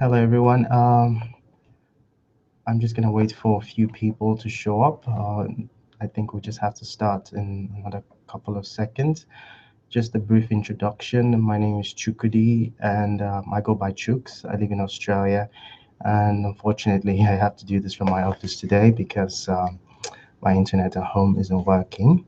Hello, everyone. I'm just gonna wait for a few people to show up. I think we just have to start in another couple of seconds. Just a brief introduction. My name is Chukudi, and I go by Chooks. I live in Australia, and unfortunately, I have to do this from my office today because my internet at home isn't working.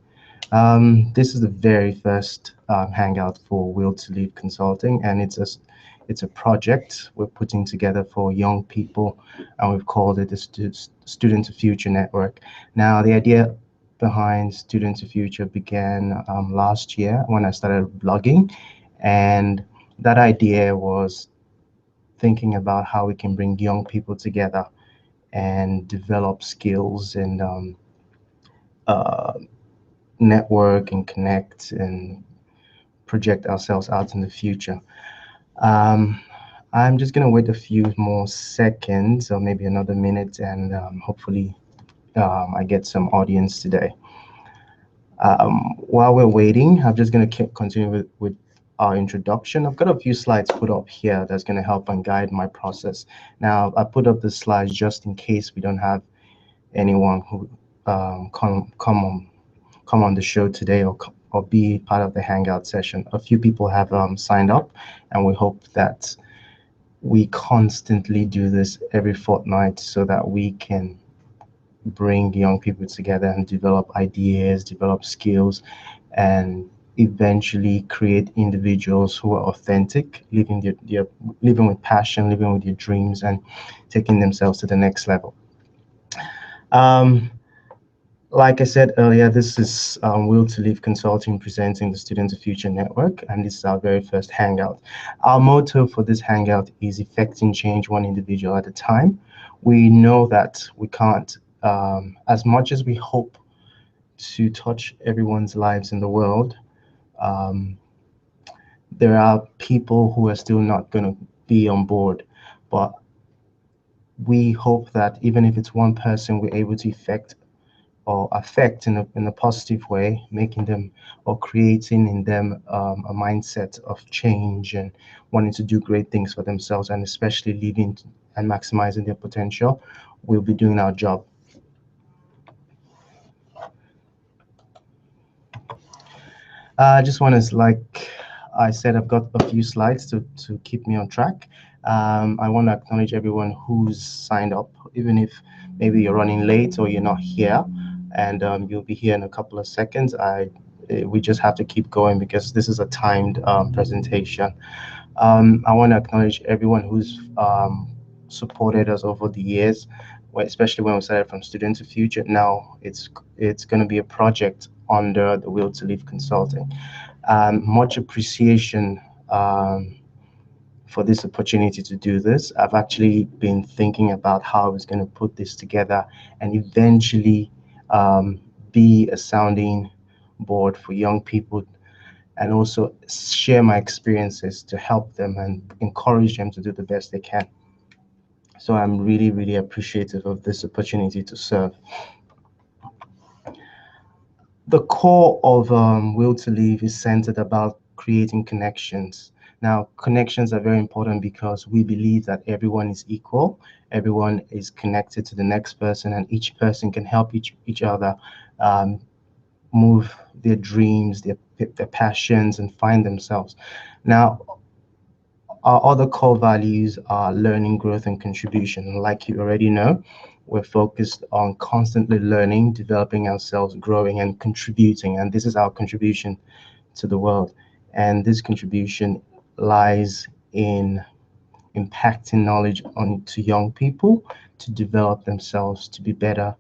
This is the very first hangout for Will to Lead Consulting, and it's a project we're putting together for young people, and we've called it the Student2Future Network. Now, the idea behind Student2Future began last year when I started blogging, and that idea was thinking about how we can bring young people together and develop skills and uh, network and connect and project ourselves out in the future. Um, I'm just going to wait a few more seconds or maybe another minute, and hopefully I get some audience today. While we're waiting, I'm just going to continue with our introduction. I've got a few slides put up here that's going to help and guide my process. Now, I put up the slides just in case we don't have anyone who come on the show today or be part of the hangout session. A few people have signed up, and we hope that we constantly do this every fortnight so that we can bring young people together and develop ideas, develop skills, and eventually create individuals who are authentic, living with passion, living with their dreams, and taking themselves to the next level. Um, Like I said earlier, this is Will to Live Consulting presenting the Student to Future Network, and this is our very first Hangout. Our motto for this Hangout is effecting change one individual at a time. We know that we can't, as much as we hope to touch everyone's lives in the world, um, there are people who are still not going to be on board. But we hope that even if it's one person, we're able to affect in a positive way, making them or creating in them a mindset of change and wanting to do great things for themselves, and especially living and maximizing their potential. We'll be doing our job. I just want to, like I said, I've got a few slides to keep me on track. I want to acknowledge everyone who's signed up, even if maybe you're running late or you're not here, and you'll be here in a couple of seconds. We just have to keep going because this is a timed presentation. I want to acknowledge everyone who's supported us over the years, especially when we started from Student to Future. Now it's going to be a project under the Will to Live Consulting. Much appreciation for this opportunity to do this. I've actually been thinking about how I was going to put this together and eventually um, be a sounding board for young people, and also share my experiences to help them and encourage them to do the best they can. So I'm really, really appreciative of this opportunity to serve. The core of Will to Live is centered about creating connections. Now, connections are very important because we believe that everyone is equal, everyone is connected to the next person, and each person can help each other um, move their dreams, their passions, and find themselves. Now, our other core values are learning, growth, and contribution. And like you already know, we're focused on constantly learning, developing ourselves, growing, and contributing. And this is our contribution to the world. And this contribution lies in impacting knowledge onto young people to develop themselves to be better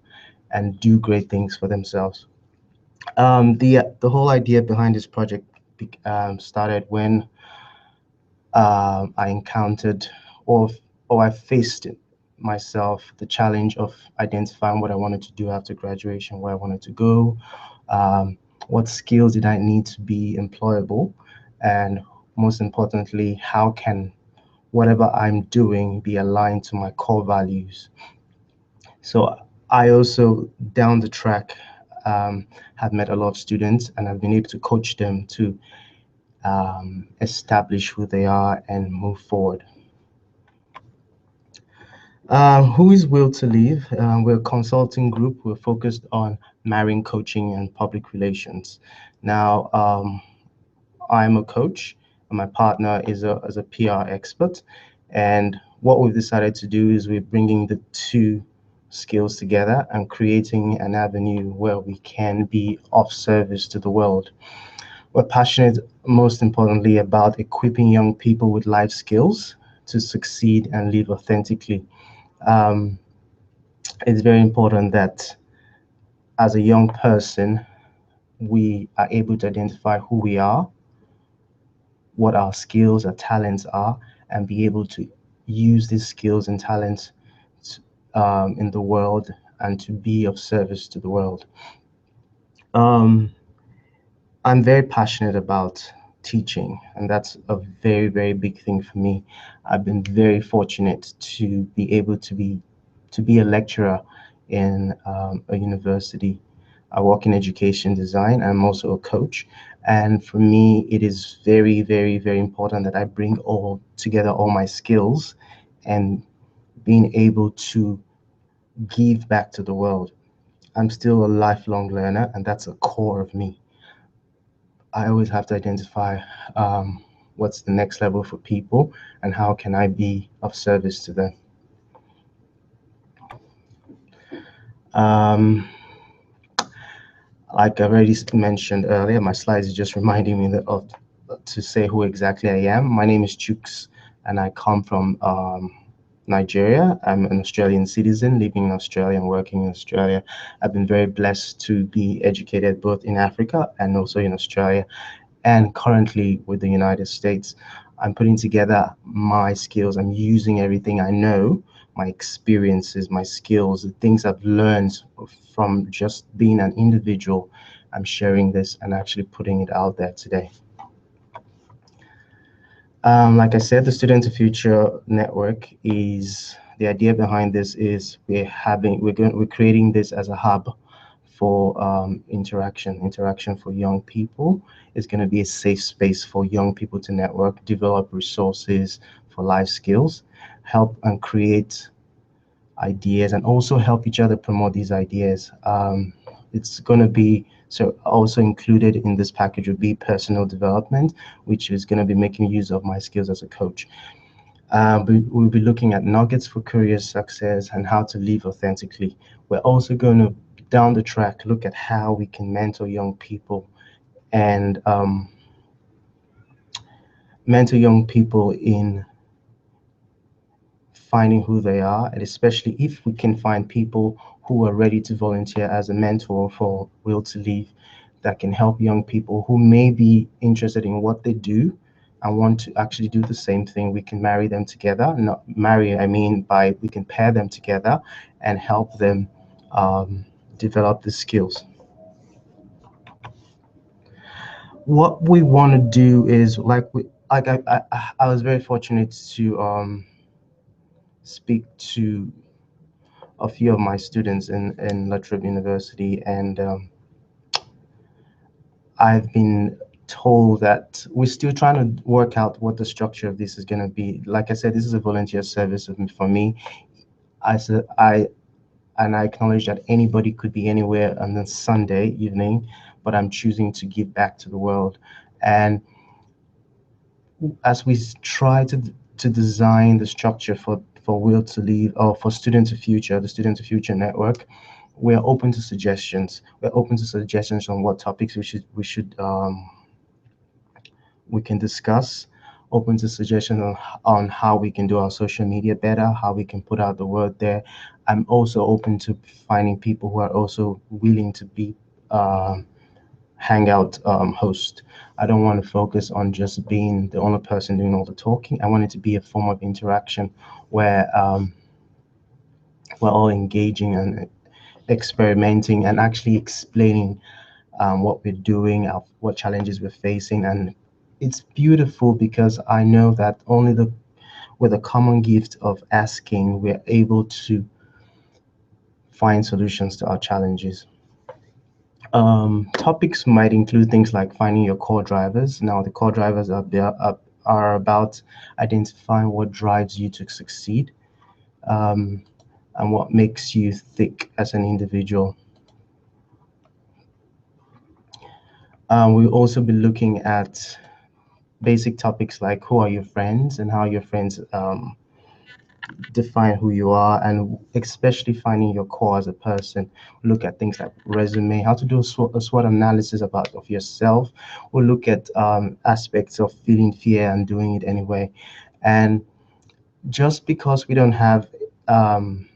and do great things for themselves. The whole idea behind this project started when I encountered or I faced it myself the challenge of identifying what I wanted to do after graduation, where I wanted to go, um, what skills did I need to be employable, and most importantly, how can whatever I'm doing be aligned to my core values. So I also down the track have met a lot of students, and I've been able to coach them to establish who they are and move forward. Who is Will to Leave? We're a consulting group. We're focused on marrying, coaching, and public relations. Now, I'm a coach, and my partner is a PR expert. And what we've decided to do is we're bringing the two skills together and creating an avenue where we can be of service to the world. We're passionate, most importantly, about equipping young people with life skills to succeed and live authentically. Um, it's very important that as a young person, we are able to identify who we are, what our skills, our talents are, and be able to use these skills and talents in the world and to be of service to the world. Um, I'm very passionate about teaching, and that's a very, very big thing for me. I've been very fortunate to be able to be a lecturer in a university. I work in education design. I'm also a coach, and for me, it is very, very, very important that I bring all together all my skills and being able to give back to the world. I'm still a lifelong learner, and that's a core of me. I always have to identify um, what's the next level for people and how can I be of service to them. Um, like I already mentioned earlier, my slides are just reminding me of to say who exactly I am. My name is Chooks, and I come from Nigeria. I'm an Australian citizen living in Australia and working in Australia. I've been very blessed to be educated both in Africa and also in Australia, and currently with the United States. I'm putting together my skills. I'm using everything I know, my experiences, my skills, the things I've learned from just being an individual. I'm sharing this and actually putting it out there today. Like I said, the Student to Future network is the idea behind this is we're creating this as a hub for interaction for young people. It's going to be a safe space for young people to network, develop resources for life skills, help and create ideas, and also help each other promote these ideas. It's going to be so also included in this package will be personal development, which is going to be making use of my skills as a coach. We'll be looking at nuggets for career success and how to live authentically. We're also going to, down the track, look at how we can mentor young people and mentor young people in finding who they are, and especially if we can find people who are ready to volunteer as a mentor for Will to Leave that can help young people who may be interested in what they do and want to actually do the same thing. We can marry them together. Not marry, I mean by we can pair them together and help them um, develop the skills. What we want to do is I was very fortunate to speak to a few of my students in Latrobe University, and I've been told that we're still trying to work out what the structure of this is going to be. Like I said, this is a volunteer service for me. I said I acknowledge that anybody could be anywhere on a Sunday evening, but I'm choosing to give back to the world. And as we try to design the structure for Will to Leave or for Student to Future, the Student to Future network, we're open to suggestions. We're open to suggestions on what topics we can discuss. Open to suggestions on how we can do our social media better, how we can put out the word there. I'm also open to finding people who are also willing to be Hangout host. I don't want to focus on just being the only person doing all the talking. I want it to be a form of interaction where we're all engaging and experimenting and actually explaining what we're doing, what challenges we're facing. And it's beautiful because I know that only with a common gift of asking, we're able to find solutions to our challenges. Topics might include things like finding your core drivers. Now, the core drivers are about identifying what drives you to succeed. and what makes you tick as an individual. We'll also be looking at basic topics like who are your friends and how your friends define who you are, and especially finding your core as a person. Look at things like resume, how to do a SWOT analysis of yourself. We'll look at aspects of feeling fear and doing it anyway. And just because we don't have um,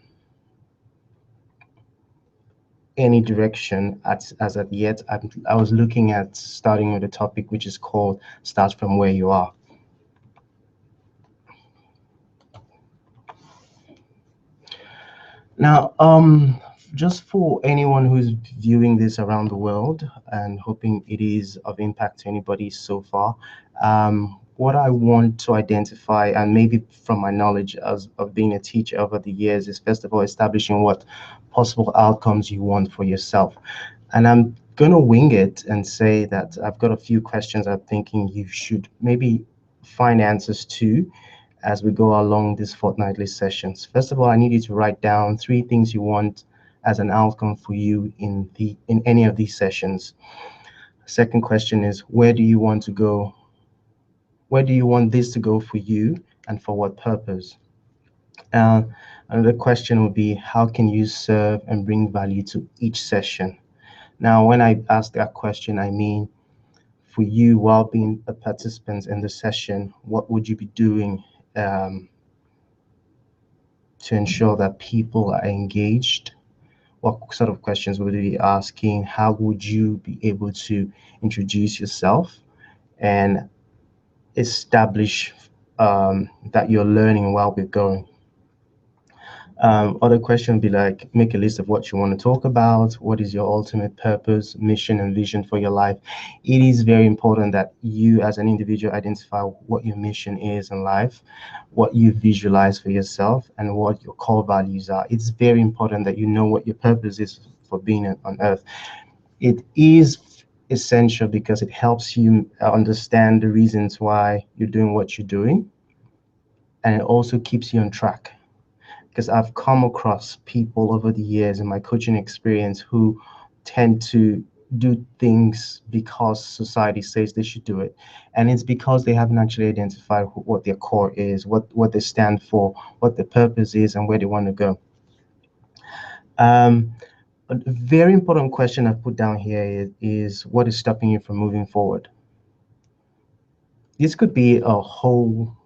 any direction as of yet, I was looking at starting with a topic which is called Start From Where You Are. Now, just for anyone who's viewing this around the world and hoping it is of impact to anybody so far, what I want to identify, and maybe from my knowledge as of being a teacher over the years, is first of all establishing what possible outcomes you want for yourself. And I'm going to wing it and say that I've got a few questions I'm thinking you should maybe find answers to as we go along these fortnightly sessions. First of all, I need you to write down 3 things you want as an outcome for you in any of these sessions. Second question is, where do you want to go? Where do you want this to go for you, and for what purpose? Uh, Another question would be, how can you serve and bring value to each session? Now, when I ask that question, I mean, for you, while being a participant in the session, what would you be doing um, to ensure that people are engaged? What sort of questions would you be asking? How would you be able to introduce yourself and establish that you're learning while we're going? Other question would be like, make a list of what you want to talk about. What is your ultimate purpose, mission, and vision for your life? It is very important that you, as an individual, identify what your mission is in life, what you visualize for yourself, and what your core values are. It's very important that you know what your purpose is for being on Earth. It is essential because it helps you understand the reasons why you're doing what you're doing, and it also keeps you on track, because I've come across people over the years in my coaching experience who tend to do things because society says they should do it. And it's because they haven't actually identified what their core is, what they stand for, what their purpose is, and where they want to go. Um, a very important question I've put down here is what is stopping you from moving forward? This could be a whole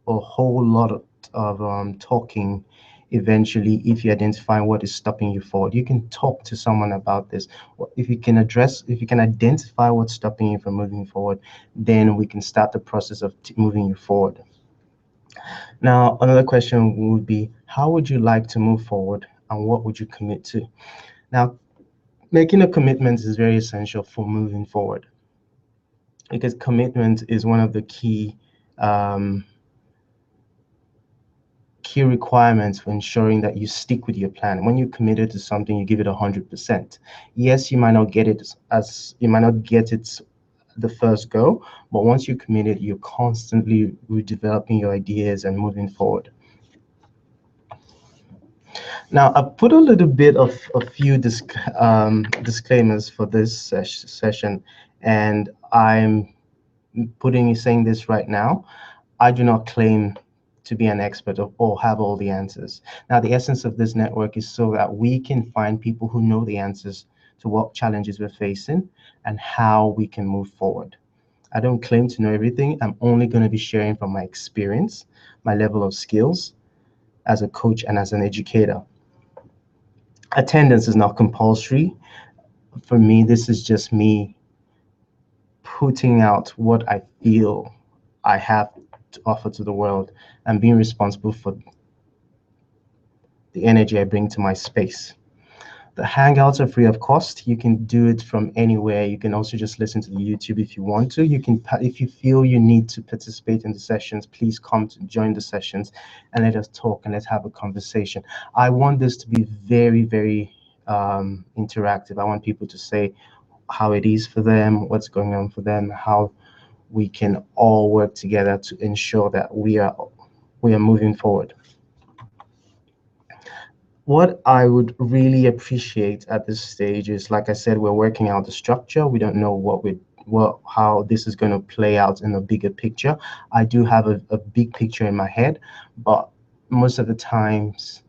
lot of talking eventually. If you identify what is stopping you forward, you can talk to someone about this. If you can identify what's stopping you from moving forward, then we can start the process of moving you forward. Now, another question would be, how would you like to move forward, and what would you commit to? Now, making a commitment is very essential for moving forward, because commitment is one of the um, key requirements for ensuring that you stick with your plan. When you're committed to something, you give it 100%. Yes, you might not get it the first go, but once you're committed, you're constantly redeveloping your ideas and moving forward. Now, I put a little bit of a few disclaimers for this session, and I'm saying this right now. I do not claim to be an expert or have all the answers. Now, the essence of this network is so that we can find people who know the answers to what challenges we're facing and how we can move forward. I don't claim to know everything. I'm only going to be sharing from my experience, my level of skills as a coach and as an educator. Attendance is not compulsory. For me, this is just me putting out what I feel I have to offer to the world and being responsible for the energy I bring to my space. The Hangouts are free of cost. You can do it from anywhere. You can also just listen to the YouTube if you want to. If you feel you need to participate in the sessions, please come to join the sessions and let us talk and let's have a conversation. I want this to be very, very interactive. I want people to say how it is for them, what's going on for them, how we can all work together to ensure that we are moving forward. What I would really appreciate at this stage is, like I said, we're working out the structure. We don't know how this is going to play out in the bigger picture. I do have a big picture in my head, but most of the times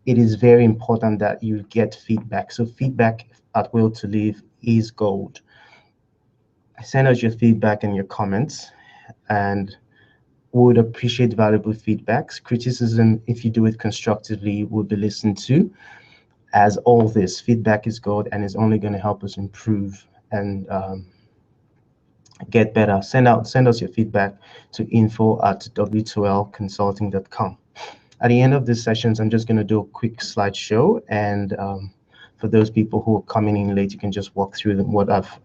it is very important that you get feedback. So feedback at Will to Live is gold. Send us your feedback and your comments, and would appreciate valuable feedbacks. Criticism, if you do it constructively, will be listened to. As all this feedback is gold and is only going to help us improve and get better. Send us your feedback to info@w2lconsulting.com. At the end of this sessions, I'm just going to do a quick slideshow, and for those people who are coming in late, you can just walk through what I've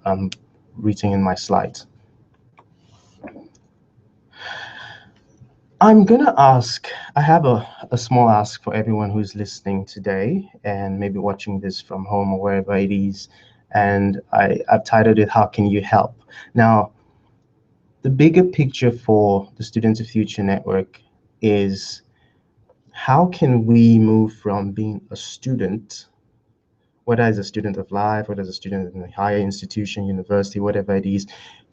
written in my slides. I'm gonna ask, I have a small ask for everyone who's listening today and maybe watching this from home or wherever it is. And I've titled it, How Can You Help? Now, the bigger picture for the Student2Future network is, how can we move from being a student, whether as a student of life, whether as a student in a higher institution, university, whatever it is,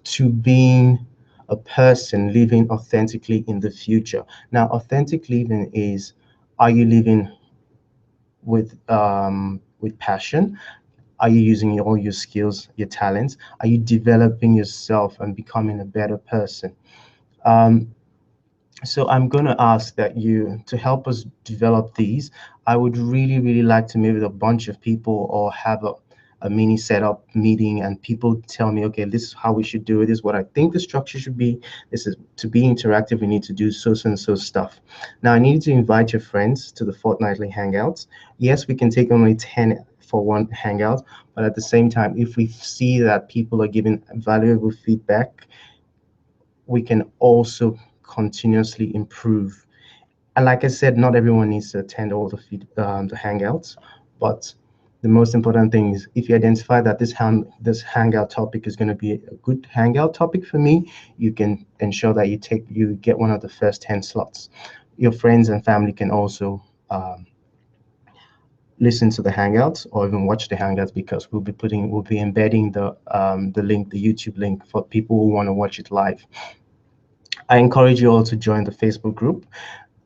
to being a person living authentically in the future. Now, authentic living is, are you living with passion? Are you using all your skills, your talents? Are you developing yourself and becoming a better person? Um, so I'm going to ask that you, to help us develop these, I would really, really like to meet with a bunch of people or have a mini setup meeting, and people tell me, okay, this is how we should do it. This is what I think the structure should be. This is to be interactive. We need to do so and so stuff. Now, I need to invite your friends to the fortnightly Hangouts. Yes, we can take only 10 for one Hangout, but at the same time, if we see that people are giving valuable feedback, we can also continuously improve. And like I said, not everyone needs to attend all the Hangouts, but the most important thing is, if you identify that this Hangout topic is going to be a good Hangout topic for me, you can ensure that you get one of the first 10 slots. Your friends and family can also listen to the Hangouts or even watch the Hangouts, because we'll be embedding the link, the YouTube link, for people who want to watch it live. I encourage you all to join the Facebook group.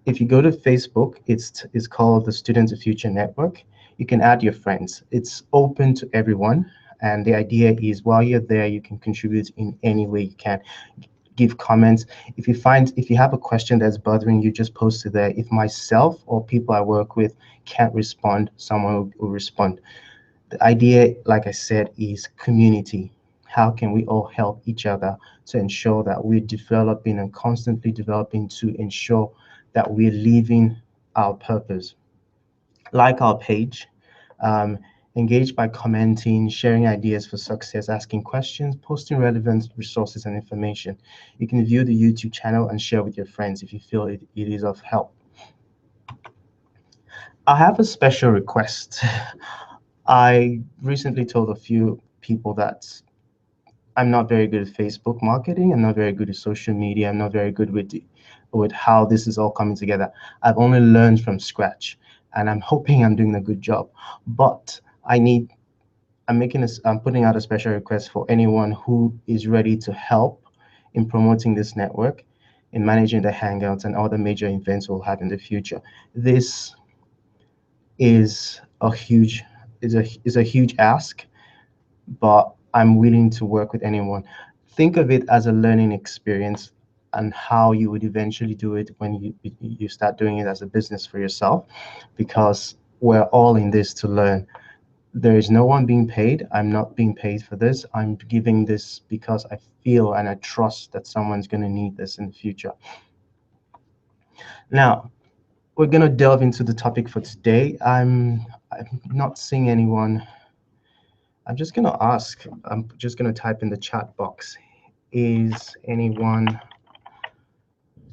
If you go to Facebook, it's called the Student2Future Network. You can add your friends. It's open to everyone. And the idea is, while you're there, you can contribute in any way you can. Give comments. If you have a question that's bothering you, just post it there. If myself or people I work with can't respond, someone will respond. The idea, like I said, is community. How can we all help each other to ensure that we're developing and constantly developing to ensure that we're living our purpose? Like our page, um, engage by commenting, sharing ideas for success, asking questions, posting relevant resources and information. You can view the YouTube channel and share with your friends if you feel it is of help. I have a special request. I recently told a few people that I'm not very good at Facebook marketing. I'm not very good at social media. I'm not very good with how this is all coming together. I've only learned from scratch, and I'm hoping I'm doing a good job. But I'm putting out a special request for anyone who is ready to help in promoting this network, in managing the Hangouts and other major events we'll have in the future. This is a huge ask, but I'm willing to work with anyone. Think of it as a learning experience, and how you would eventually do it when you start doing it as a business for yourself, because we're all in this to learn. There is no one being paid. I'm not being paid for this. I'm giving this because I feel and I trust that someone's going to need this in the future. Now, we're going to delve into the topic for today. I'm not seeing anyone. I'm just going to ask, I'm just going to type in the chat box, is anyone,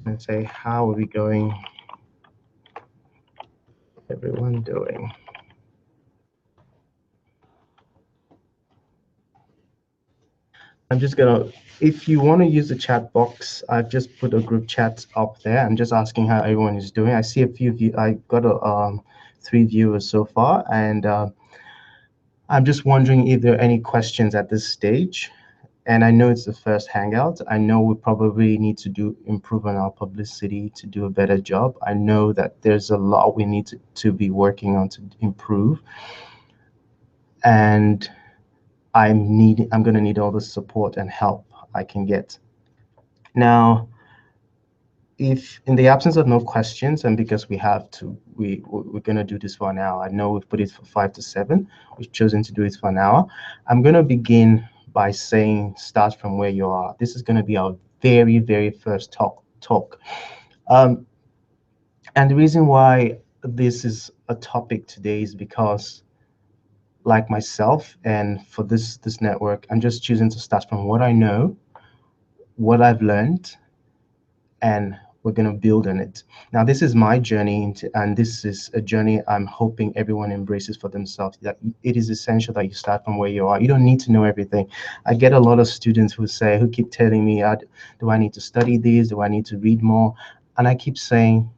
and say, how are we going? Everyone doing? I'm just gonna, if you want to use the chat box, I've just put a group chat up there. I'm just asking how everyone is doing. I see a few of you. I got three viewers so far, and I'm just wondering if there are any questions at this stage. And I know it's the first Hangout. I know we probably need to do improve on our publicity to do a better job. I know that there's a lot we need to be working on to improve, and I'm gonna need all the support and help I can get. Now, if in the absence of no questions, and because we have to, we're gonna do this for an hour. I know we've put it for 5 to 7. We've chosen to do it for an hour. I'm gonna begin by saying, start from where you are. This is gonna be our very first talk. Um, and the reason why this is a topic today is because, like myself, and for this network, I'm just choosing to start from what I know, what I've learned, and we're going to build on it. Now, this is my journey, and this is a journey I'm hoping everyone embraces for themselves. That it is essential that you start from where you are. You don't need to know everything. I get a lot of students who keep telling me, do I need to study this? Do I need to read more? And I keep saying,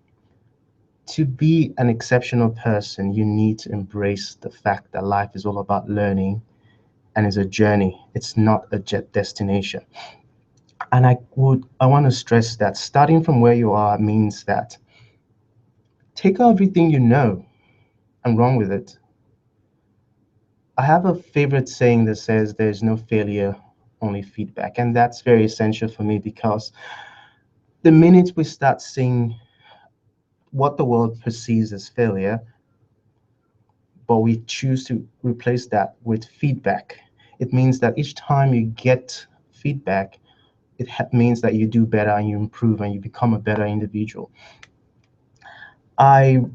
to be an exceptional person, you need to embrace the fact that life is all about learning and is a journey. It's not a jet destination. And I want to stress that starting from where you are means that take everything you know and run with it. I have a favorite saying that says there's no failure, only feedback. And that's very essential for me because the minute we start seeing what the world perceives as failure, but we choose to replace that with feedback, it means that each time you get feedback, means that you do better and you improve and you become a better individual. I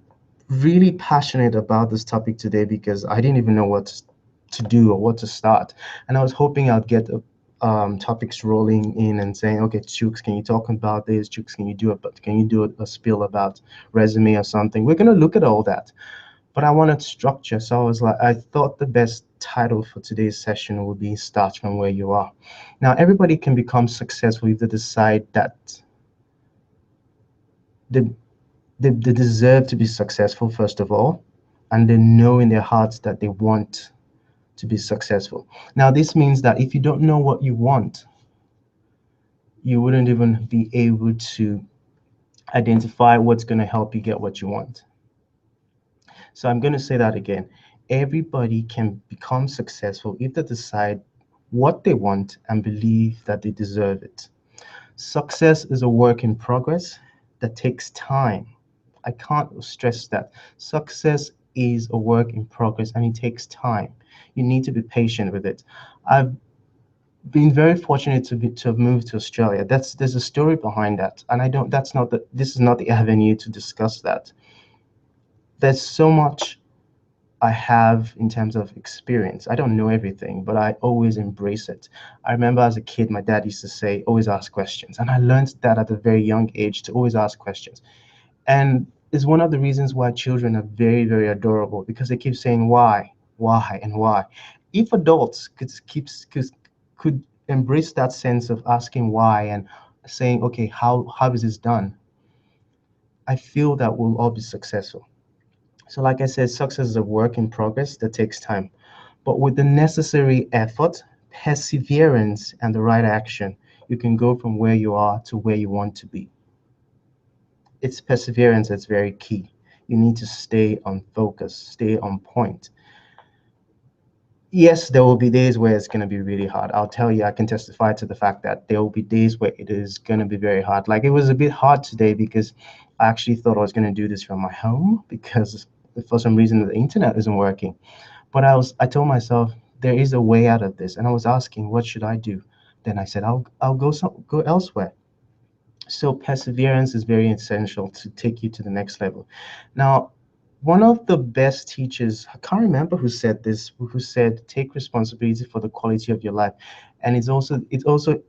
really passionate about this topic today because I didn't even know what to do or what to start. And I was hoping I'd get topics rolling in and saying, okay, Chooks, can you talk about this? Chooks, can you do a spill about resume or something? We're going to look at all that. But I wanted structure. So I thought the best title for today's session would be Start from Where You Are. Now, everybody can become successful if they decide that they they deserve to be successful, first of all, and they know in their hearts that they want to be successful. Now, this means that if you don't know what you want, you wouldn't even be able to identify what's going to help you get what you want. So I'm going to say that again. Everybody can become successful if they decide what they want and believe that they deserve it. Success is a work in progress that takes time. I can't stress that. Success is a work in progress and it takes time. You need to be patient with it. I've been very fortunate to have moved to Australia. There's a story behind that, and I don't. That's not the. This is not the avenue to discuss that. There's so much I have in terms of experience. I don't know everything, but I always embrace it. I remember as a kid, my dad used to say, always ask questions. And I learned that at a very young age to always ask questions. And it's one of the reasons why children are very adorable because they keep saying why, and why. If adults could embrace that sense of asking why and saying, okay, how is this done? I feel that we'll all be successful. So, like I said, success is a work in progress that takes time. But with the necessary effort, perseverance, and the right action, you can go from where you are to where you want to be. It's perseverance that's very key. You need to stay on focus, stay on point. Yes, there will be days where it's going to be really hard. I'll tell you, I can testify to the fact that there will be days where it is going to be very hard. Like it was a bit hard today because I actually thought I was going to do this from my home because for some reason the internet isn't working. But I told myself there is a way out of this, and I was asking, what should I do? Then I said, I'll go elsewhere. So perseverance is very essential to take you to the next level. Now, one of the best teachers, I can't remember who said this, who said, take responsibility for the quality of your life. And it also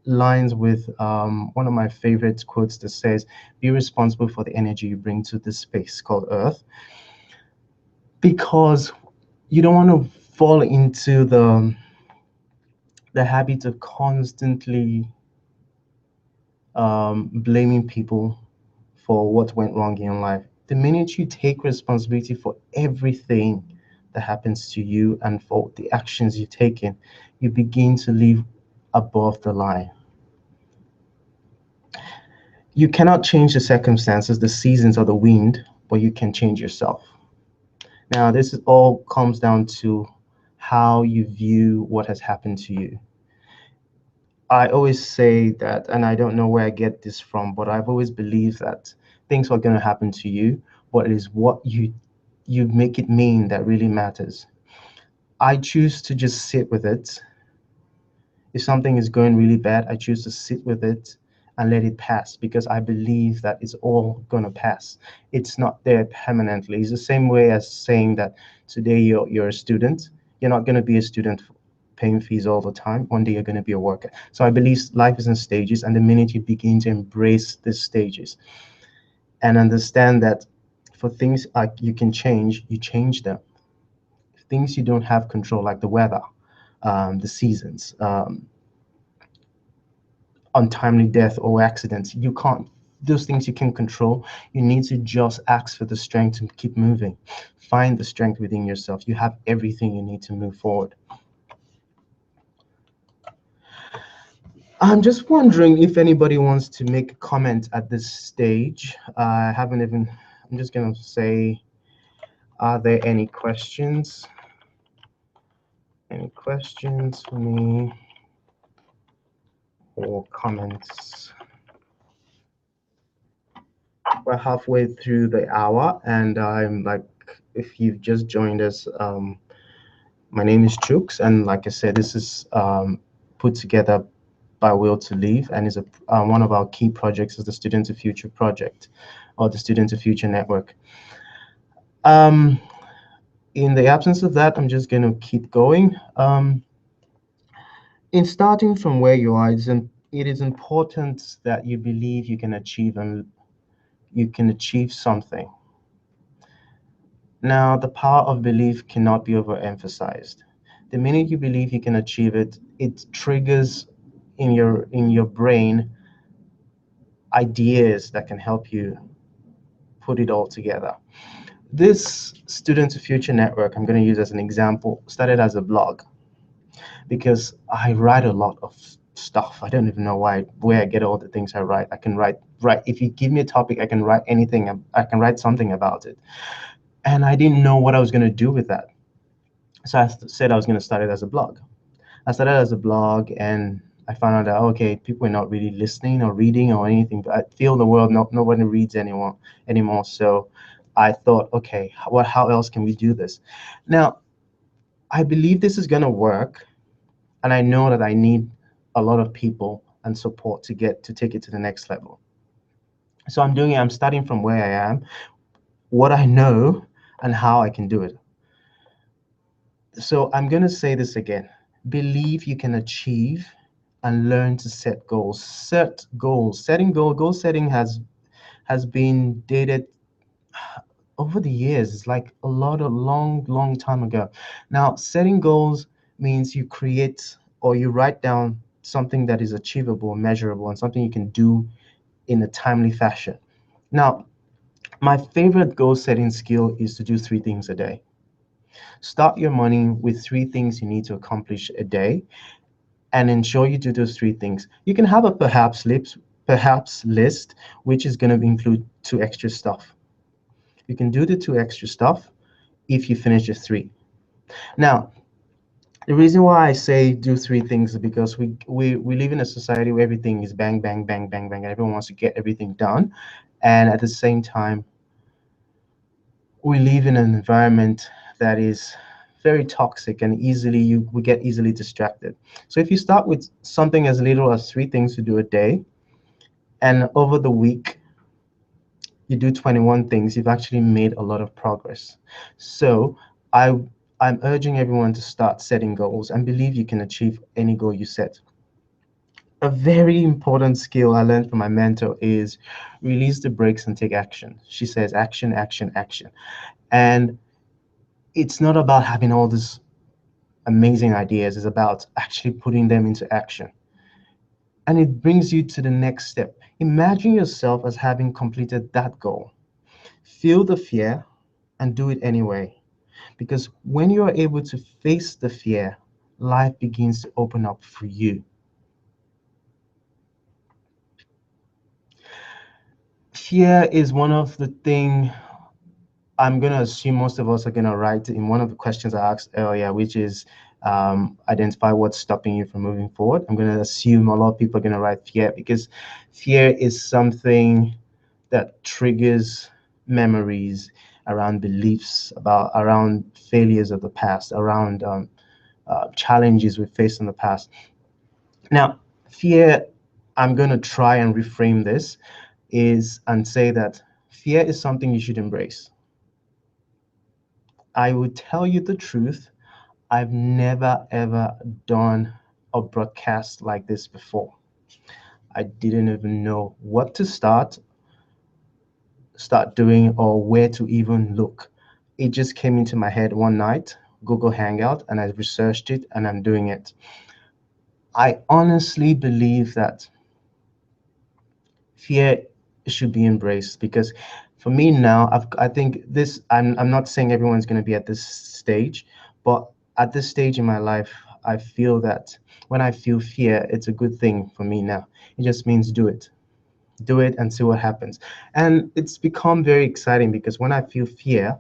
lines with one of my favorite quotes that says, be responsible for the energy you bring to this space called Earth. Because you don't want to fall into the habit of constantly blaming people for what went wrong in life. The minute you take responsibility for everything that happens to you and for the actions you've taken, you begin to live above the line. You cannot change the circumstances, the seasons, or the wind, but you can change yourself. Now, this is all comes down to how you view what has happened to you. I always say that, and I don't know where I get this from, but I've always believed that things are going to happen to you, but it is what you make it mean that really matters. I choose to just sit with it. If something is going really bad, I choose to sit with it and let it pass because I believe that it's all going to pass. It's not there permanently. It's the same way as saying that today you're a student. You're not going to be a student paying fees all the time. One day you're going to be a worker. So I believe life is in stages, and the minute you begin to embrace these stages and understand that for things like you can change, you change them. Things you don't have control, like the weather, the seasons, untimely death or accidents. You can't, those things you can control. You need to just ask for the strength to keep moving. Find the strength within yourself. You have everything you need to move forward. I'm just wondering if anybody wants to make a comment at this stage. I haven't even, I'm just going to say, are there any questions? Any questions for me or comments? We're halfway through the hour, and I'm like, if you've just joined us, my name is Chooks, and like I said, this is put together by Will to Leave, and is one of our key projects is the Student2Future project, or the Student2Future network. Um, in the absence of that, I'm just going to keep going. In starting from where you are, it is important that you believe you can achieve and you can achieve something. Now, the power of belief cannot be overemphasized. The minute you believe you can achieve it, it triggers in your brain ideas that can help you put it all together. This Student2Future network, I'm going to use as an example, started as a blog because I write a lot of stuff. I don't even know where I get all the things I write. I can write. If you give me a topic, I can write anything. I can write something about it. And I didn't know what I was going to do with that. So I said I was going to start it as a blog. I started as a blog, and I found out that okay, people are not really listening or reading or anything. But I feel the world nobody reads anymore. So I thought, okay, how else can we do this? Now I believe this is going to work, and I know that I need a lot of people and support to take it to the next level. So I'm doing it. I'm starting from where I am, what I know, and how I can do it. So I'm going to say this again. Believe you can achieve and learn to set goals. Set goals. Goal setting has been dated over the years. It's like a long time ago. Now, setting goals means you create or you write down something that is achievable, measurable, and something you can do in a timely fashion. Now, my favorite goal setting skill is to do three things a day. Start your morning with three things you need to accomplish a day and ensure you do those three things. You can have a perhaps list, which is going to include two extra stuff. You can do the two extra stuff if you finish the three. Now, the reason why I say do three things is because we live in a society where everything is bang, bang, bang, bang, bang, and everyone wants to get everything done. And at the same time, we live in an environment that is very toxic and we get easily distracted. So if you start with something as little as three things to do a day, and over the week you do 21 things, you've actually made a lot of progress. So I I'm urging everyone to start setting goals and believe you can achieve any goal you set. A very important skill I learned from my mentor is release the brakes and take action. She says action, action, action. And it's not about having all these amazing ideas, it's about actually putting them into action. And it brings you to the next step. Imagine yourself as having completed that goal. Feel the fear and do it anyway. Because when you are able to face the fear, life begins to open up for you. Fear is one of the thing I'm going to assume most of us are going to write in one of the questions I asked earlier, which is identify what's stopping you from moving forward. I'm going to assume a lot of people are going to write fear because fear is something that triggers memories around beliefs about around failures of the past, around challenges we faced in the past. Now, fear, I'm going to try and reframe this is and say that fear is something you should embrace. I would tell you the truth. I've never ever done a broadcast like this before. I didn't even know what to start doing or where to even look. It just came into my head one night, Google Hangout, and I researched it and I'm doing it. I honestly believe that fear should be embraced because for me now, I think this, I'm not saying everyone's going to be at this stage, but at this stage in my life, I feel that when I feel fear, it's a good thing for me now. It just means do it and see what happens. And it's become very exciting because when I feel fear,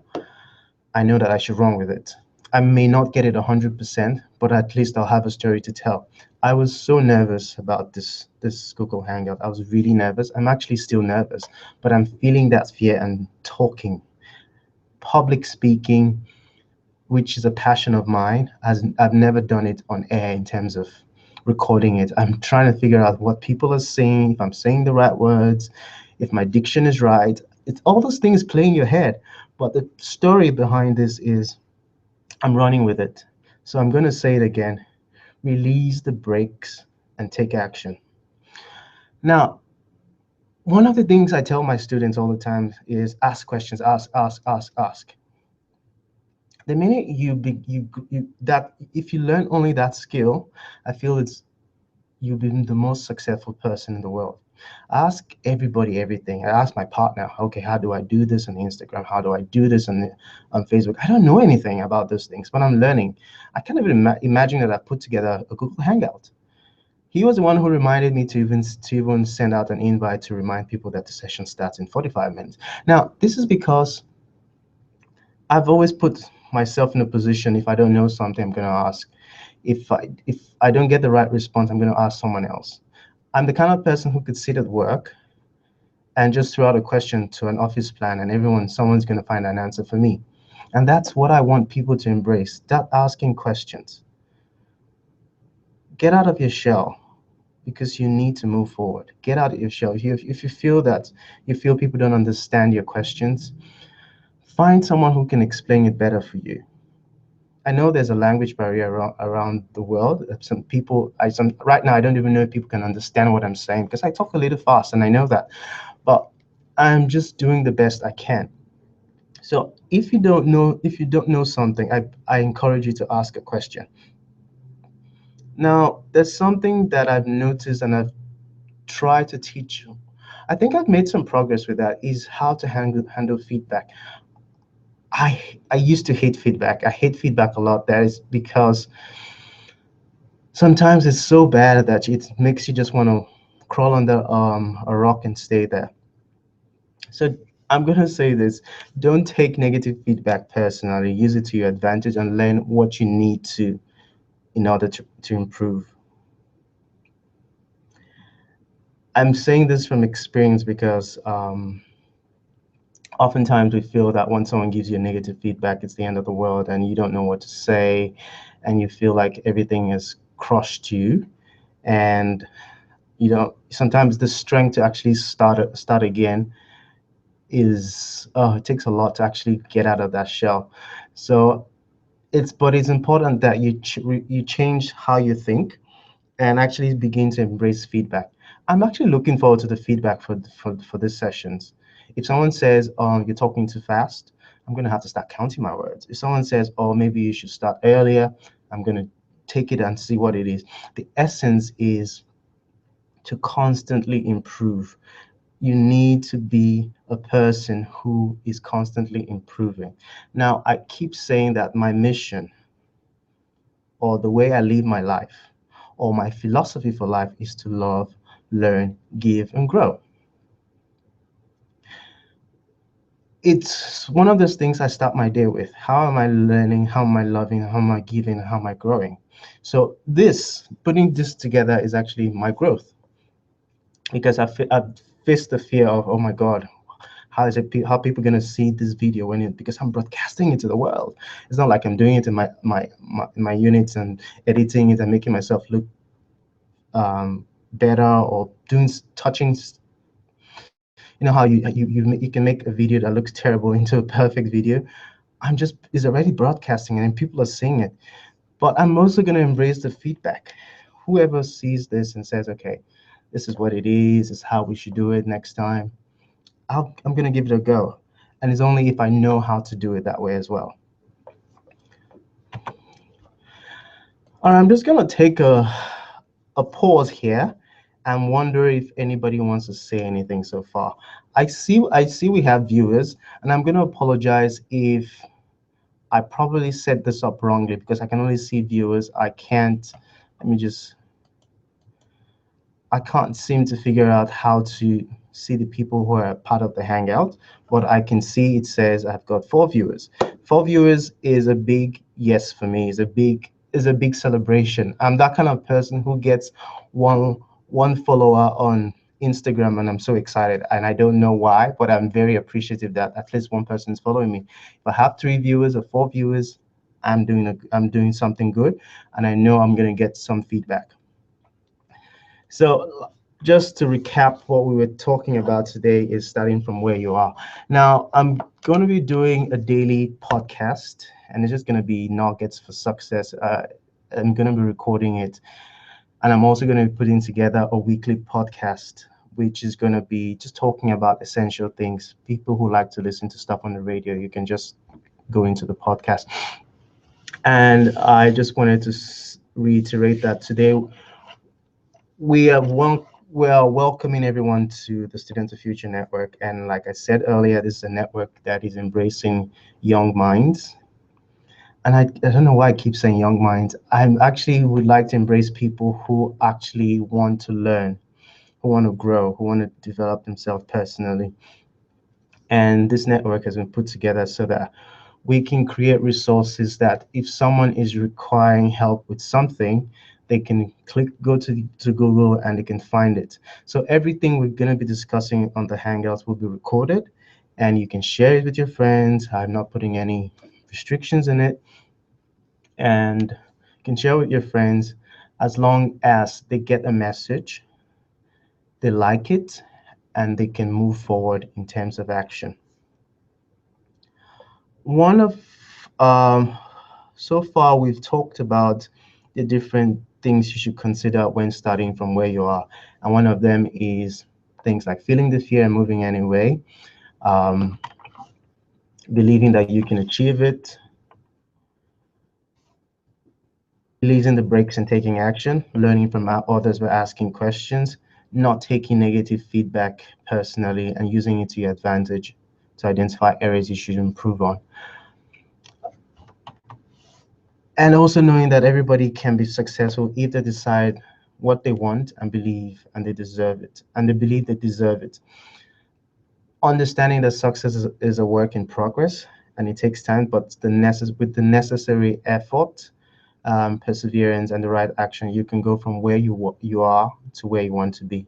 I know that I should run with it. I may not get it 100%, but at least I'll have a story to tell. I was so nervous about this Google Hangout. I was really nervous. I'm actually still nervous, but I'm feeling that fear and talking, public speaking, which is a passion of mine, as I've never done it on air in terms of recording it. I'm trying to figure out what people are saying, if I'm saying the right words, if my diction is right. It's all those things play in your head. But the story behind this is I'm running with it. So I'm going to say it again. Release the brakes and take action. Now, one of the things I tell my students all the time is ask questions, ask, ask, ask, ask. The minute you that if you learn only that skill, I feel it's you've been the most successful person in the world. I ask everybody everything. I ask my partner, okay, how do I do this on Instagram? How do I do this on Facebook? I don't know anything about those things, but I'm learning. I can't even imagine that I put together a Google Hangout. He was the one who reminded me to even send out an invite to remind people that the session starts in 45 minutes. Now, this is because I've always put myself in a position if I don't know something, I'm going to ask. If I don't get the right response, I'm going to ask someone else. I'm the kind of person who could sit at work and just throw out a question to an office plan and someone's going to find an answer for me. And that's what I want people to embrace, that asking questions. Get out of your shell because you need to move forward. Get out of your shell. If you feel that you feel people don't understand your questions, find someone who can explain it better for you. I know there's a language barrier around the world. Some people, right now, I don't even know if people can understand what I'm saying because I talk a little fast and I know that. But I'm just doing the best I can. So if you don't know something, I encourage you to ask a question. Now, there's something that I've noticed and I've tried to teach you. I think I've made some progress with that, is how to handle feedback. I used to hate feedback. I hate feedback a lot. That is because sometimes it's so bad that it makes you just want to crawl under a rock and stay there. So I'm going to say this. Don't take negative feedback personally. Use it to your advantage and learn what you need to in order to improve. I'm saying this from experience because oftentimes we feel that when someone gives you negative feedback, it's the end of the world and you don't know what to say and you feel like everything has crushed you. And sometimes the strength to actually start again is it takes a lot to actually get out of that shell. So it's important that you change how you think and actually begin to embrace feedback. I'm actually looking forward to the feedback for these sessions. If someone says, "Oh, you're talking too fast," I'm going to have to start counting my words. If someone says, "Oh, maybe you should start earlier," I'm going to take it and see what it is. The essence is to constantly improve. You need to be a person who is constantly improving. Now, I keep saying that my mission or the way I live my life or my philosophy for life is to love, learn, give, and grow. It's one of those things I start my day with. How am I learning? How am I loving? How am I giving? How am I growing? So putting this together is actually my growth because I've faced the fear of, oh my God, how people gonna see this video because I'm broadcasting it to the world. It's not like I'm doing it in my units and editing it and making myself look better or touching. You know how you can make a video that looks terrible into a perfect video. It's already broadcasting and people are seeing it. But I'm also going to embrace the feedback. Whoever sees this and says, okay, this is what it is how we should do it next time, I'm going to give it a go. And it's only if I know how to do it that way as well. All right, I'm just going to take a pause here and wonder if anybody wants to say anything so far. I see we have viewers, and I'm going to apologize if I probably set this up wrongly because I can only see viewers. Let me just, I can't seem to figure out how to see the people who are part of the Hangout, but I can see it says I've got 4 viewers. 4 viewers is a big yes for me. Is a big celebration. I'm that kind of person who gets one one follower on Instagram, and I'm so excited. And I don't know why, but I'm very appreciative that at least one person is following me. If I have 3 viewers or 4 viewers, I'm doing something good, and I know I'm gonna get some feedback. So just to recap, what we were talking about today is starting from where you are. Now, I'm going to be doing a daily podcast, and it's just going to be Nuggets for Success. I'm going to be recording it, and I'm also going to be putting together a weekly podcast, which is going to be just talking about essential things. People who like to listen to stuff on the radio, you can just go into the podcast. And I just wanted to reiterate that today we are welcoming everyone to the Student2Future network. And like I said earlier, this is a network that is embracing young minds. And I don't know why I keep saying young minds. I actually would like to embrace people who actually want to learn, who want to grow, who want to develop themselves personally. And this network has been put together so that we can create resources that if someone is requiring help with something, they can go to Google and they can find it. So everything we're going to be discussing on the Hangouts will be recorded and you can share it with your friends. I'm not putting any restrictions in it. And you can share with your friends as long as they get a message, they like it, and they can move forward in terms of action. One of So far we've talked about the different things you should consider when starting from where you are, and one of them is things like feeling the fear and moving anyway, um, believing that you can achieve it, releasing the brakes and taking action, learning from others by asking questions, not taking negative feedback personally and using it to your advantage to identify areas you should improve on. And also knowing that everybody can be successful if they decide what they want and believe and they deserve it and they believe they deserve it. Understanding that success is a work in progress and it takes time, but with the necessary effort, perseverance, and the right action, you can go from where you are to where you want to be.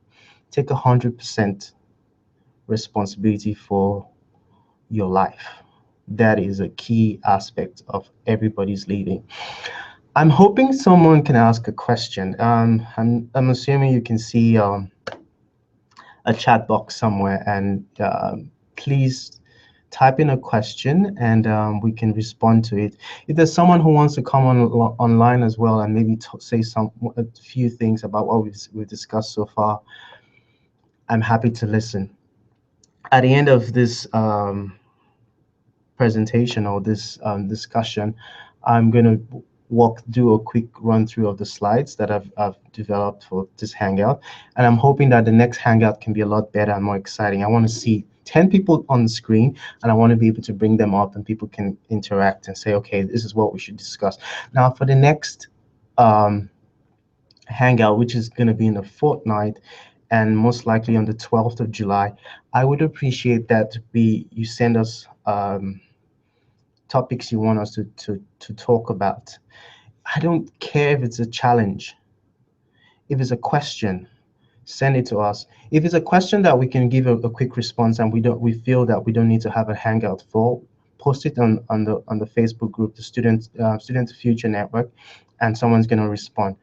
Take 100% responsibility for your life. That is a key aspect of everybody's living. I'm hoping someone can ask a question. I'm assuming you can see a chat box somewhere, and please type in a question, and we can respond to it. If there's someone who wants to come online as well, and maybe say a few things about what we've discussed so far, I'm happy to listen. At the end of this presentation or this discussion, I'm going to do a quick run through of the slides that I've developed for this Hangout. And I'm hoping that the next Hangout can be a lot better and more exciting. I want to see 10 people on the screen, and I want to be able to bring them up and people can interact and say, okay, this is what we should discuss. Now, for the next um, Hangout, which is going to be in a fortnight, and most likely on the 12th of July, I would appreciate that you send us topics you want us to talk about. I don't care if it's a challenge, if it's a question, send it to us. If it's a question that we can give a quick response and we feel that we don't need to have a hangout for, post it on the Facebook group, the Student2Future network, and someone's gonna respond.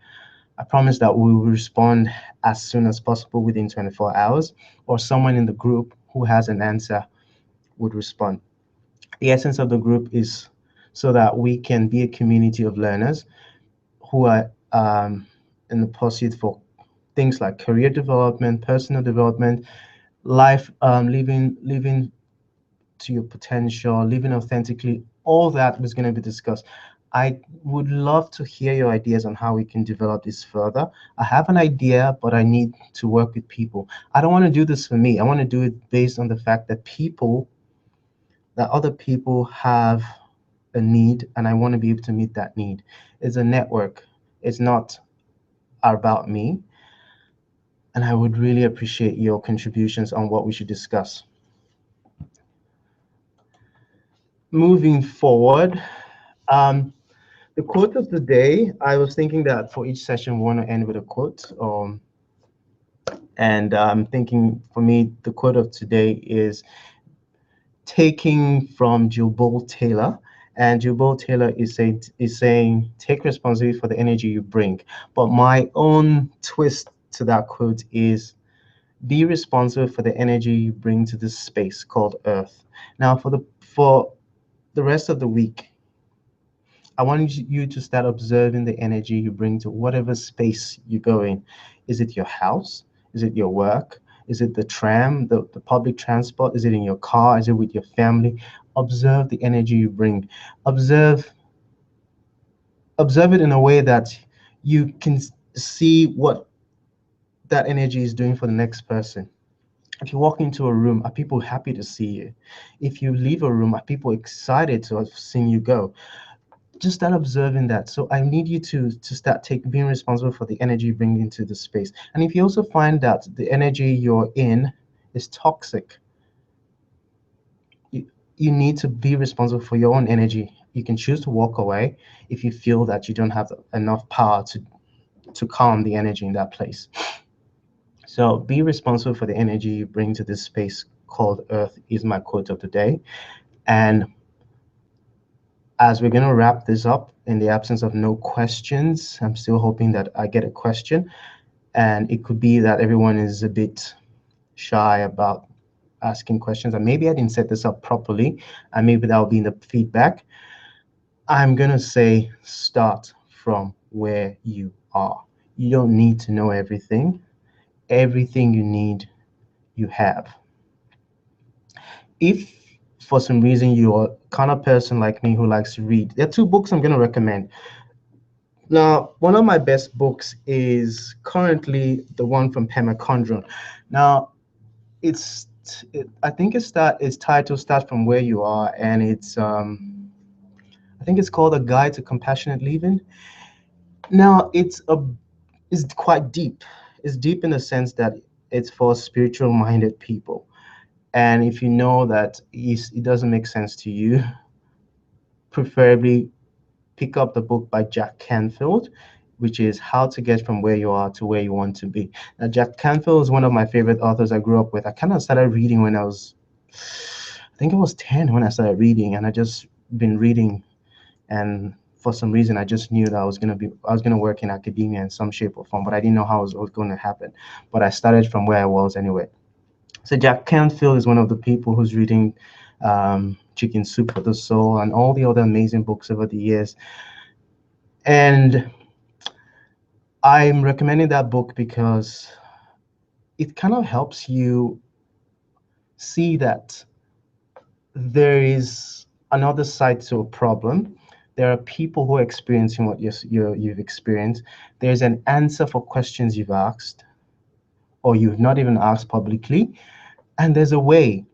I promise that we will respond as soon as possible within 24 hours, or someone in the group who has an answer would respond. The essence of the group is so that we can be a community of learners who are in the pursuit for things like career development, personal development, life, living to your potential, living authentically. All that was going to be discussed. I would love to hear your ideas on how we can develop this further. I have an idea, but I need to work with people. I don't want to do this for me. I want to do it based on the fact that other people have a need, and I want to be able to meet that need. It's a network. It's not about me, and I would really appreciate your contributions on what we should discuss. Moving forward, um, the quote of the day, I was thinking that for each session, we want to end with a quote. And I'm thinking for me, the quote of today is taking from Jubal Taylor. And Jubal Taylor is saying, take responsibility for the energy you bring. But my own twist to that quote is, be responsible for the energy you bring to this space called Earth. Now, for the rest of the week, I want you to start observing the energy you bring to whatever space you go in. Is it your house? Is it your work? Is it the tram, the public transport? Is it in your car? Is it with your family? Observe the energy you bring. Observe observe it in a way that you can see what that energy is doing for the next person. If you walk into a room, are people happy to see you? If you leave a room, are people excited to have seen you go? Just start observing that. So I need you to start being responsible for the energy you bring into the space. And if you also find that the energy you're in is toxic, you, you need to be responsible for your own energy. You can choose to walk away if you feel that you don't have enough power to calm the energy in that place. So be responsible for the energy you bring to this space called Earth is my quote of the day. And as we're going to wrap this up, in the absence of no questions, I'm still hoping that I get a question. And it could be that everyone is a bit shy about asking questions, and maybe I didn't set this up properly, and maybe that'll be in the feedback. I'm going to say start from where you are. You don't need to know everything. Everything you need, you have. If for some reason you're kind of person like me who likes to read, there are two books I'm going to recommend. Now, one of my best books is currently the one from Pema Condron. Now, I think its title starts from where you are, and I think it's called A Guide to Compassionate Living. Now, it's quite deep. It's deep in the sense that it's for spiritual minded people. And if you know that it doesn't make sense to you, preferably pick up the book by Jack Canfield, which is How to Get from Where You Are to Where You Want to Be. Now, Jack Canfield is one of my favorite authors I grew up with. I kind of started reading when I think I was 10 when I started reading, and I just been reading. And for some reason, I just knew that I was gonna work in academia in some shape or form, but I didn't know how it was going to happen. But I started from where I was anyway. So Jack Canfield is one of the people who's reading Chicken Soup for the Soul and all the other amazing books over the years. And I'm recommending that book because it kind of helps you see that there is another side to a problem. There are people who are experiencing what you've experienced. There's an answer for questions you've asked or you've not even asked publicly. And there's a way.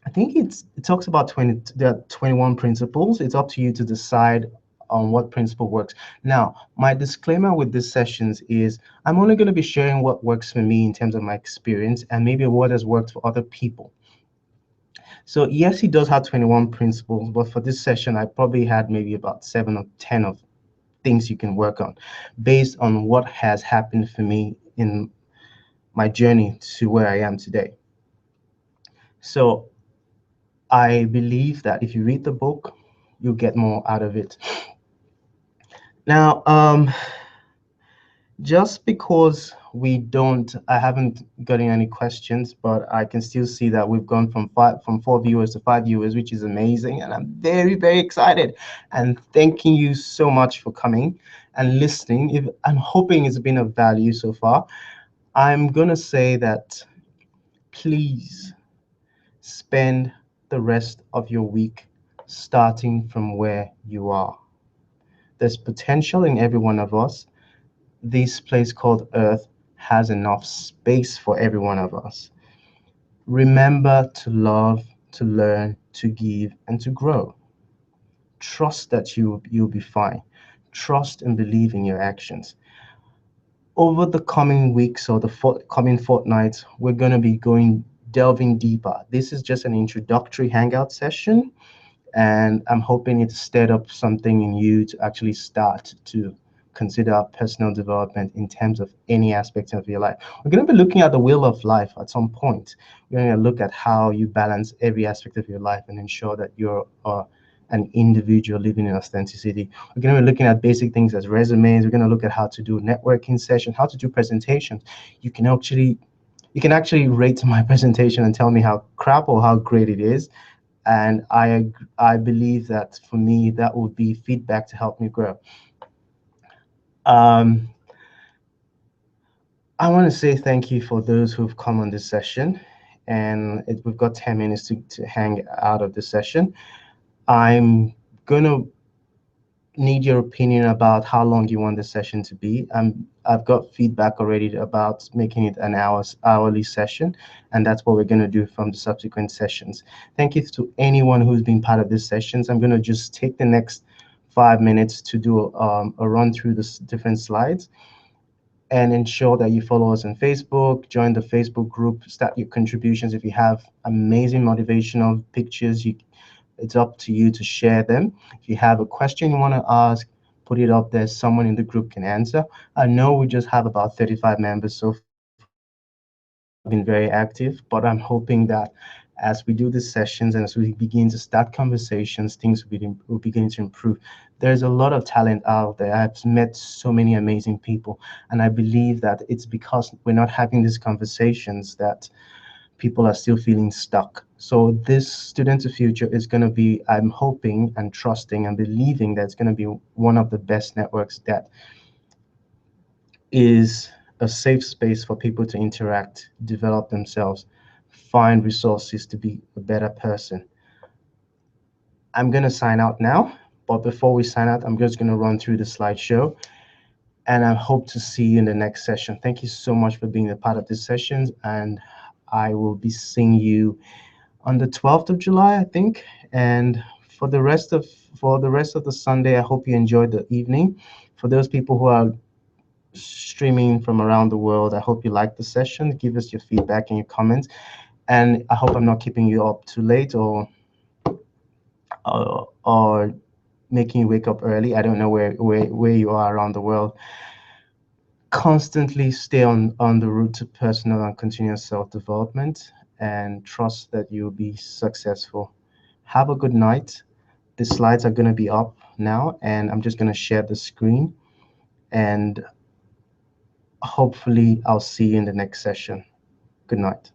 I think it talks about 20, there are 21 principles. It's up to you to decide on what principle works. Now, my disclaimer with these sessions is I'm only going to be sharing what works for me in terms of my experience and maybe what has worked for other people. So yes, he does have 21 principles, but for this session, I probably had maybe about 7 or 10 of things you can work on based on what has happened for me in my journey to where I am today. So I believe that if you read the book, you'll get more out of it. Now, just because I haven't gotten any questions, but I can still see that we've gone from 4 viewers to 5 viewers, which is amazing, and I'm very, very excited. And thanking you so much for coming and listening. If I'm hoping it's been of value so far, I'm gonna say that please spend the rest of your week starting from where you are. There's potential in every one of us. This place called Earth has enough space for every one of us. Remember to love, to learn, to give, and to grow. Trust that you'll be fine. Trust and believe in your actions. Over the coming weeks or the coming fortnights, we're going to be delving deeper. This is just an introductory hangout session, and I'm hoping it stirred up something in you to actually start to consider personal development in terms of any aspect of your life. We're going to be looking at the wheel of life at some point. We're going to look at how you balance every aspect of your life and ensure that you're an individual living in authenticity. We're going to be looking at basic things as resumes. We're going to look at how to do networking sessions, how to do presentations. You can actually rate my presentation and tell me how crap or how great it is. And I believe that for me, that would be feedback to help me grow. Um, I want to say thank you for those who've come on this session. And we've got 10 minutes to hang out of this session. I'm going to need your opinion about how long you want the session to be. I've got feedback already about making it an hourly session, and that's what we're going to do from the subsequent sessions. Thank you to anyone who's been part of these sessions. I'm going to just take the next 5 minutes to do a run through the different slides and ensure that you follow us on Facebook, join the Facebook group, start your contributions. If you have amazing motivational pictures, it's up to you to share them. If you have a question you want to ask, put it up there. Someone in the group can answer. I know we just have about 35 members so far, so we've not been very active, but I'm hoping that as we do these sessions and as we begin to start conversations, things will begin to improve. There's a lot of talent out there. I've met so many amazing people, and I believe that it's because we're not having these conversations that people are still feeling stuck. So this Student2Future is going to be, I'm hoping and trusting and believing that it's going to be one of the best networks that is a safe space for people to interact, develop themselves, find resources to be a better person. I'm going to sign out now, but before we sign out, I'm just going to run through the slideshow, and I hope to see you in the next session. Thank you so much for being a part of this session, and I will be seeing you on the 12th of July, I think. And for the rest of the Sunday, I hope you enjoyed the evening. For those people who are streaming from around the world, I hope you liked the session. Give us your feedback and your comments. And I hope I'm not keeping you up too late or making you wake up early. I don't know where you are around the world. Constantly stay on the route to personal and continuous self-development and trust that you'll be successful. Have a good night. The slides are going to be up now, and I'm just going to share the screen, and hopefully I'll see you in the next session. Good night.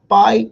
Bye.